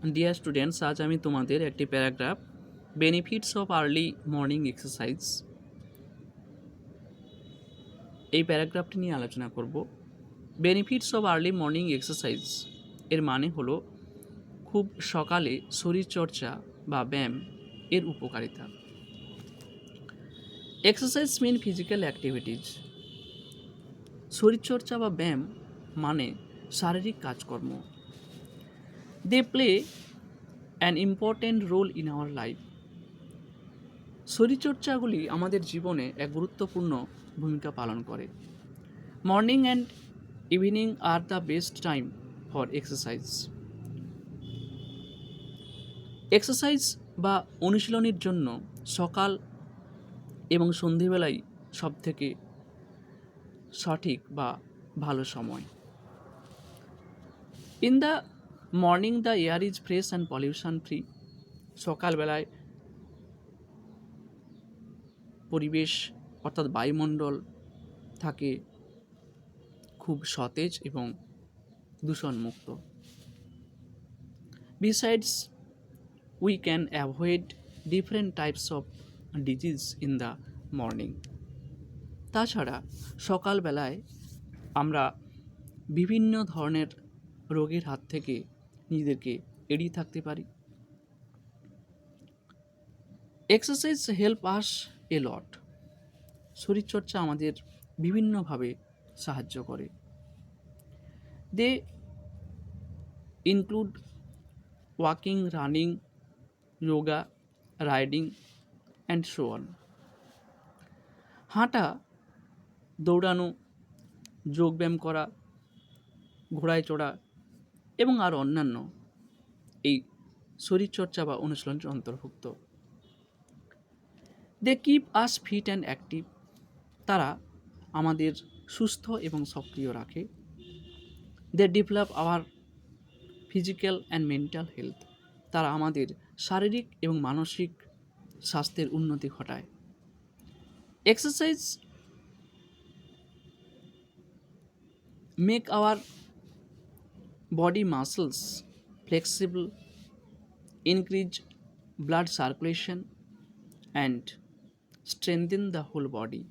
Dear students, আজ আমি তোমাদের একটি paragraph benefits of early morning exercise এই প্যারাগ্রাফটি নিয়ে আলোচনা করব। Benefits of early morning exercise এর মানে হলো খুব সকালে শরীরচর্চা বা ব্যায়াম এর উপকারিতা। Exercise mean physical activities. শরীরচর্চা বা ব্যায়াম মানে শারীরিক কাজকর্ম। They play an important role in our life. শরীরচর্চাগুলি আমাদের জীবনে এক গুরুত্বপূর্ণ ভূমিকা পালন করে। Morning and evening are the best time for exercise. Exercise বা অনুশীলনের জন্য সকাল এবং সন্ধেবেলাই সবথেকে সঠিক বা ভালো সময়। In the morning the air is fresh and pollution free. সকালবেলায় পরিবেশ অর্থাৎ বায়ুমণ্ডল থাকে খুব সতেজ এবং দূষণমুক্ত। Besides we can avoid different types of disease in the morning. তাছাড়া সকালবেলায় আমরা বিভিন্ন ধরনের রোগের হাত থেকে নিজেদেরকে এড়িয়ে থাকতে পারি। Exercise help us a lot. শরীরচর্চা আমাদের বিভিন্নভাবে সাহায্য করে। They include walking, running, yoga, riding and so on. হাঁটা, দৌড়ানো, যোগব্যায়াম করা, ঘোড়ায় চড়া এবং আর অন্যান্য এই শরীরচর্চা বা অনুশীলনের অন্তর্ভুক্ত। They keep us fit and active. তারা আমাদের সুস্থ এবং সক্রিয় রাখে। They develop our physical and mental health. তারা আমাদের শারীরিক এবং মানসিক স্বাস্থ্যের উন্নতি ঘটায়। Exercise make our body muscles flexible, increase blood circulation and strengthen the whole body.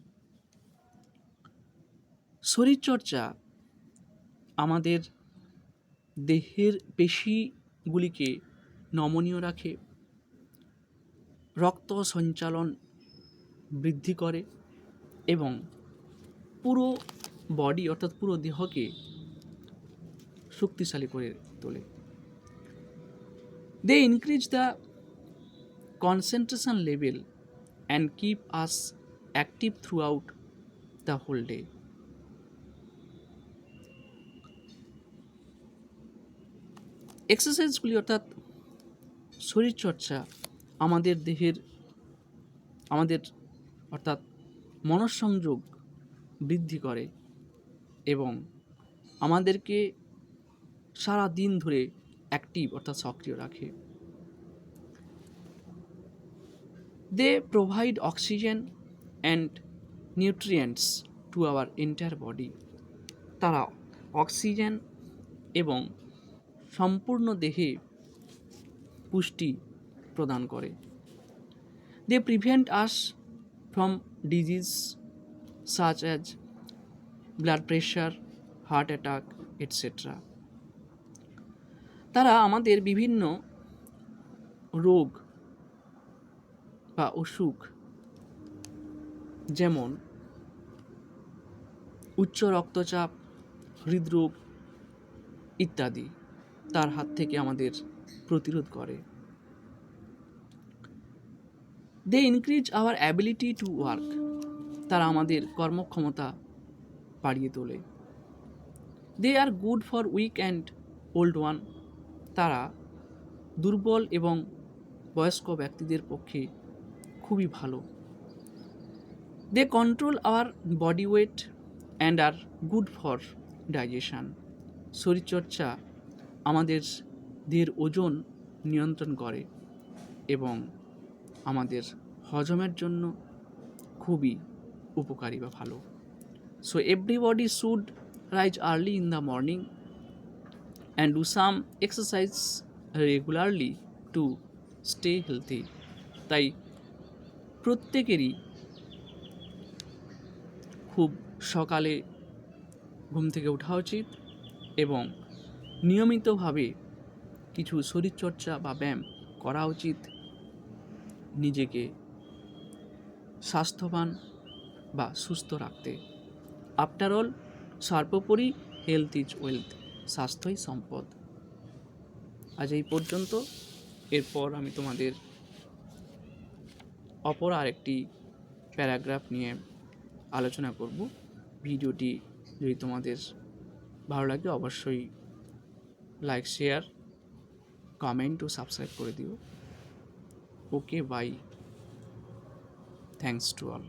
শরীরচর্চা আমাদের দেহের পেশিগুলিকে নমনীয় রাখে, রক্ত সঞ্চালন বৃদ্ধি করে এবং পুরো বডি অর্থাৎ পুরো দেহকে শক্তিশালী করে তোলে। They increase the concentration level and keep us active throughout the whole day. এক্সারসাইজগুলি অর্থাৎ শরীরচর্চা আমাদের দেহের অর্থাৎ মনঃসংযোগ বৃদ্ধি করে এবং আমাদেরকে সারা দিন ধরে অ্যাক্টিভ অর্থাৎ সক্রিয় রাখে। They provide oxygen and nutrients to our entire body. তারা অক্সিজেন এবং সম্পূর্ণ দেহে পুষ্টি প্রদান করে। They prevent us from disease such as blood pressure, heart attack etcetera. তারা আমাদের বিভিন্ন রোগ বা অসুখ যেমন উচ্চ রক্তচাপ, হৃদরোগ ইত্যাদি তার হাত থেকে আমাদের প্রতিরোধ করে। They increase our ability to work. তারা আমাদের কর্মক্ষমতা বাড়িয়ে তোলে। They are good for weak and old one. তারা দুর্বল এবং বয়স্ক ব্যক্তিদের পক্ষে খুবই ভালো। They control our body weight and are good for digestion. শরীরচর্চা আমাদের দেহের ওজন নিয়ন্ত্রণ করে এবং আমাদের হজমের জন্য খুবই উপকারী বা ভালো। So everybody should rise early in the morning and do some exercise regularly to stay healthy. তাই প্রত্যেকেরই খুব সকালে ঘুম থেকে ওঠা উচিত এবং নিয়মিতভাবে কিছু শরীরচর্চা বা ব্যায়াম করা উচিত নিজেকে স্বাস্থ্যবান বা সুস্থ রাখতে। আফটার অল, সর্বোপরি হেলথ ইজ ওয়েলথ, স্বাস্থ্যই সম্পদ। আজ এই পর্যন্ত। এরপর আমি তোমাদের অপর আরেকটি প্যারাগ্রাফ নিয়ে আলোচনা করব। ভিডিওটি যদি তোমাদের ভালো লাগে অবশ্যই লাইক, শেয়ার, কমেন্ট ও সাবস্ক্রাইব করে দিও। ওকে, বাই। Thanks to all.